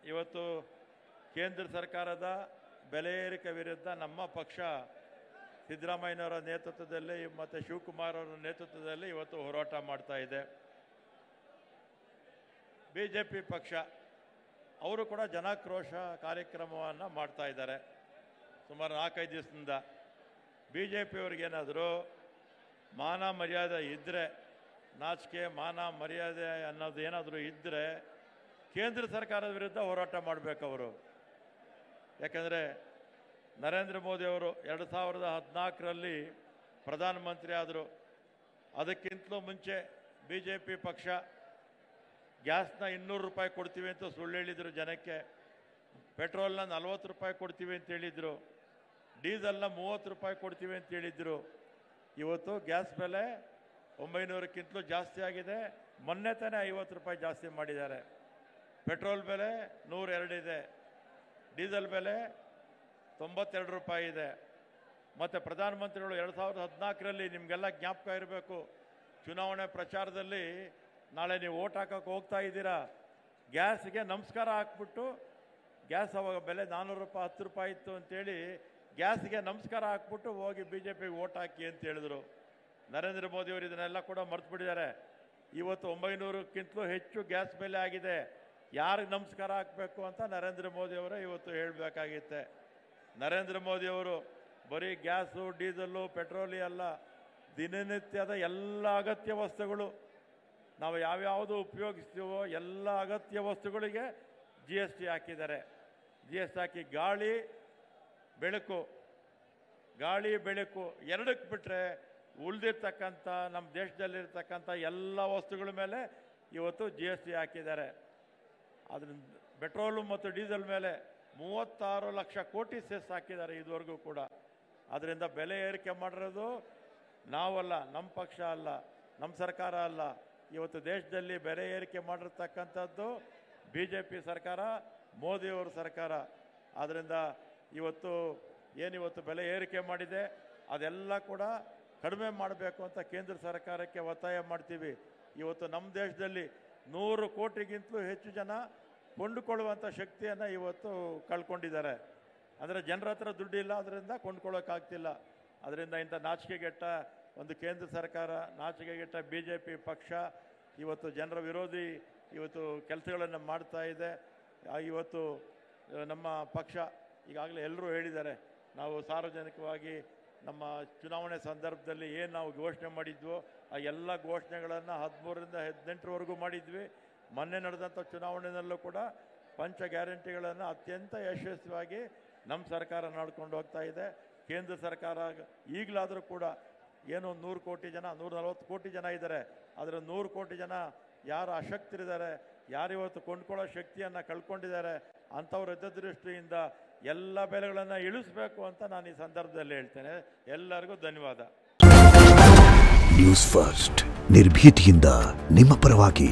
ಇವತ್ತು ಕೇಂದ್ರ ಸರ್ಕಾರದ ಬೆಲೆ ಏರಿಕೆ ವಿರುದ್ಧ ನಮ್ಮ ಪಕ್ಷ ಸಿದ್ದರಾಮಯ್ಯನವರ ನೇತೃತ್ವದಲ್ಲಿ ಮತ್ತು ಶಿವಕುಮಾರ್ ಅವರ ನೇತೃತ್ವದಲ್ಲಿ ಇವತ್ತು ಹೋರಾಟ ಮಾಡ್ತಾ ಇದೆ. ಬಿಜೆಪಿ ಪಕ್ಷ ಅವರು ಕೂಡ ಜನಾಕ್ರೋಶ ಕಾರ್ಯಕ್ರಮವನ್ನು ಮಾಡ್ತಾ ಇದ್ದಾರೆ. ಸುಮಾರು 4-5 ದಿವಸದಿಂದ ಬಿಜೆಪಿಯವ್ರಿಗೇನಾದರೂ ಮಾನ ಮರ್ಯಾದೆ ಇದ್ದರೆ, ನಾಚಿಕೆ ಮಾನ ಮರ್ಯಾದೆ ಅನ್ನೋದು ಏನಾದರೂ ಇದ್ದರೆ ಕೇಂದ್ರ ಸರ್ಕಾರದ ವಿರುದ್ಧ ಹೋರಾಟ ಮಾಡಬೇಕು ಅವರು. ಯಾಕಂದರೆ ನರೇಂದ್ರ ಮೋದಿಯವರು 2014ರಲ್ಲಿ ಪ್ರಧಾನಮಂತ್ರಿ ಆದರು. ಅದಕ್ಕಿಂತಲೂ ಮುಂಚೆ ಬಿ ಜೆ ಪಿ ಪಕ್ಷ ಗ್ಯಾಸ್ನ 200 ರೂಪಾಯಿ ಕೊಡ್ತೀವಿ ಅಂತ ಸುಳ್ಳು ಹೇಳಿದರು ಜನಕ್ಕೆ. ಪೆಟ್ರೋಲ್ನ 40 ರೂಪಾಯಿ ಕೊಡ್ತೀವಿ ಅಂತ ಹೇಳಿದರು. ಡೀಸೆಲ್ನ 30 ರೂಪಾಯಿ ಕೊಡ್ತೀವಿ ಅಂತ ಹೇಳಿದರು. ಇವತ್ತು ಗ್ಯಾಸ್ ಬೆಲೆ 900ಕ್ಕಿಂತಲೂ ಜಾಸ್ತಿ ಆಗಿದೆ. ಮೊನ್ನೆ ತಾನೇ 50 ರೂಪಾಯಿ ಜಾಸ್ತಿ ಮಾಡಿದ್ದಾರೆ. ಪೆಟ್ರೋಲ್ ಬೆಲೆ 102 ಇದೆ. ಡೀಸೆಲ್ ಬೆಲೆ 92 ರೂಪಾಯಿ ಇದೆ. ಮತ್ತು ಪ್ರಧಾನಮಂತ್ರಿಗಳು 2014ರಲ್ಲಿ ನಿಮಗೆಲ್ಲ ಜ್ಞಾಪಕ ಇರಬೇಕು, ಚುನಾವಣೆ ಪ್ರಚಾರದಲ್ಲಿ ನಾಳೆ ನೀವು ಓಟ್ ಹಾಕೋಕ್ಕೆ ಹೋಗ್ತಾ ಇದ್ದೀರಾ, ಗ್ಯಾಸ್ಗೆ ನಮಸ್ಕಾರ ಹಾಕ್ಬಿಟ್ಟು, ಗ್ಯಾಸ್ ಅವಾಗ ಬೆಲೆ 400 ರೂಪಾಯಿ 10 ರೂಪಾಯಿ ಇತ್ತು ಅಂತೇಳಿ ಗ್ಯಾಸ್ಗೆ ನಮಸ್ಕಾರ ಹಾಕ್ಬಿಟ್ಟು ಹೋಗಿ ಬಿ ಜೆ ಪಿಗೆ ಓಟ್ ಹಾಕಿ ಅಂತ ಹೇಳಿದ್ರು. ನರೇಂದ್ರ ಮೋದಿಯವರು ಇದನ್ನೆಲ್ಲ ಕೂಡ ಮರ್ತು ಬಿಟ್ಟಿದ್ದಾರೆ. ಇವತ್ತು 900ಕ್ಕಿಂತಲೂ ಹೆಚ್ಚು ಗ್ಯಾಸ್ ಬೆಲೆ ಆಗಿದೆ. ಯಾರಿಗೆ ನಮಸ್ಕಾರ ಹಾಕಬೇಕು ಅಂತ ನರೇಂದ್ರ ಮೋದಿಯವರೇ ಇವತ್ತು ಹೇಳಬೇಕಾಗಿತ್ತೆ. ನರೇಂದ್ರ ಮೋದಿಯವರು ಬರೀ ಗ್ಯಾಸು, ಡೀಸೆಲ್ಲು, ಪೆಟ್ರೋಲಿ ಅಲ್ಲ, ದಿನನಿತ್ಯದ ಎಲ್ಲ ಅಗತ್ಯ ವಸ್ತುಗಳು ನಾವು ಯಾವ್ಯಾವುದು ಉಪಯೋಗಿಸ್ತೀವೋ ಎಲ್ಲ ಅಗತ್ಯ ವಸ್ತುಗಳಿಗೆ GST ಹಾಕಿದ್ದಾರೆ. GST ಹಾಕಿ ಗಾಳಿ ಬೆಳಕು ಎರಡಕ್ಕೆ ಬಿಟ್ಟರೆ ಉಳಿದಿರ್ತಕ್ಕಂಥ ನಮ್ಮ ದೇಶದಲ್ಲಿರ್ತಕ್ಕಂಥ ಎಲ್ಲ ವಸ್ತುಗಳ ಮೇಲೆ ಇವತ್ತು GST ಹಾಕಿದ್ದಾರೆ. ಅದರಿಂದ ಪೆಟ್ರೋಲು ಮತ್ತು ಡೀಸೆಲ್ ಮೇಲೆ 36 ಲಕ್ಷ ಕೋಟಿ ಸೆಸ್ ಹಾಕಿದ್ದಾರೆ ಇದುವರೆಗೂ ಕೂಡ. ಅದರಿಂದ ಬೆಲೆ ಏರಿಕೆ ಮಾಡಿರೋದು ನಾವಲ್ಲ, ನಮ್ಮ ಪಕ್ಷ ಅಲ್ಲ, ನಮ್ಮ ಸರ್ಕಾರ ಅಲ್ಲ. ಇವತ್ತು ದೇಶದಲ್ಲಿ ಬೆಲೆ ಏರಿಕೆ ಮಾಡಿರ್ತಕ್ಕಂಥದ್ದು BJP ಸರ್ಕಾರ, ಮೋದಿಯವರ ಸರ್ಕಾರ. ಆದ್ದರಿಂದ ಇವತ್ತು ಬೆಲೆ ಏರಿಕೆ ಮಾಡಿದೆ ಅದೆಲ್ಲ ಕೂಡ ಕಡಿಮೆ ಮಾಡಬೇಕು ಅಂತ ಕೇಂದ್ರ ಸರ್ಕಾರಕ್ಕೆ ಒತ್ತಾಯ ಮಾಡ್ತೀವಿ. ಇವತ್ತು ನಮ್ಮ ದೇಶದಲ್ಲಿ 100 ಕೋಟಿಗಿಂತಲೂ ಹೆಚ್ಚು ಜನ ಕೊಂಡುಕೊಳ್ಳುವಂಥ ಶಕ್ತಿಯನ್ನು ಇವತ್ತು ಕಳ್ಕೊಂಡಿದ್ದಾರೆ. ಅಂದರೆ ಜನರ ಹತ್ರ ದುಡ್ಡಿಲ್ಲ, ಅದರಿಂದ ಕೊಂಡ್ಕೊಳ್ಳೋಕ್ಕಾಗ್ತಿಲ್ಲ. ಅದರಿಂದ ಇಂಥ ನಾಚಿಕೆಗೆಟ್ಟ ಒಂದು ಕೇಂದ್ರ ಸರ್ಕಾರ, ನಾಚಿಕೆಗೆಟ್ಟ BJP ಪಕ್ಷ ಇವತ್ತು ಜನರ ವಿರೋಧಿ ಕೆಲಸಗಳನ್ನು ಮಾಡ್ತಾ ಇದೆ. ಇವತ್ತು ನಮ್ಮ ಪಕ್ಷ ಈಗಾಗಲೇ ಎಲ್ಲರೂ ಹೇಳಿದ್ದಾರೆ, ನಾವು ಸಾರ್ವಜನಿಕವಾಗಿ ನಮ್ಮ ಚುನಾವಣೆ ಸಂದರ್ಭದಲ್ಲಿ ಏನು ನಾವು ಘೋಷಣೆ ಮಾಡಿದ್ವೋ ಆ ಎಲ್ಲ ಘೋಷಣೆಗಳನ್ನು 13ರಿಂದ 18ರವರೆಗೂ ಮಾಡಿದ್ವಿ. ಮೊನ್ನೆ ನಡೆದಂಥ ಚುನಾವಣೆಯಲ್ಲೂ ಕೂಡ ಪಂಚ ಗ್ಯಾರಂಟಿಗಳನ್ನು ಅತ್ಯಂತ ಯಶಸ್ವಿಯಾಗಿ ನಮ್ಮ ಸರ್ಕಾರ ನಡ್ಕೊಂಡು ಹೋಗ್ತಾ ಇದೆ. ಕೇಂದ್ರ ಸರ್ಕಾರ ಈಗಲಾದರೂ ಕೂಡ ಏನು 100 ಕೋಟಿ ಜನ, 140 ಕೋಟಿ ಜನ ಇದ್ದಾರೆ, ಅದರ 100 ಕೋಟಿ ಜನ ಯಾರು ಅಶಕ್ತರಿದ್ದಾರೆ, ಯಾರಿವತ್ತು ಕೊಂಡ್ಕೊಳ್ಳೋ ಶಕ್ತಿಯನ್ನು ಕಳ್ಕೊಂಡಿದ್ದಾರೆ, ಅಂಥವ್ರ ದೃಷ್ಟಿಯಿಂದ ಎಲ್ಲ ಬೆಲೆಗಳನ್ನು ಇಳಿಸಬೇಕು ಅಂತ ನಾನು ಈ ಸಂದರ್ಭದಲ್ಲಿ ಹೇಳ್ತೇನೆ. ಎಲ್ಲರಿಗೂ ಧನ್ಯವಾದ. ನ್ಯೂಸ್ ಫಸ್ಟ್, ನಿರ್ಭೀತಿಯಿಂದ ನಿಮ್ಮ ಪರವಾಗಿ.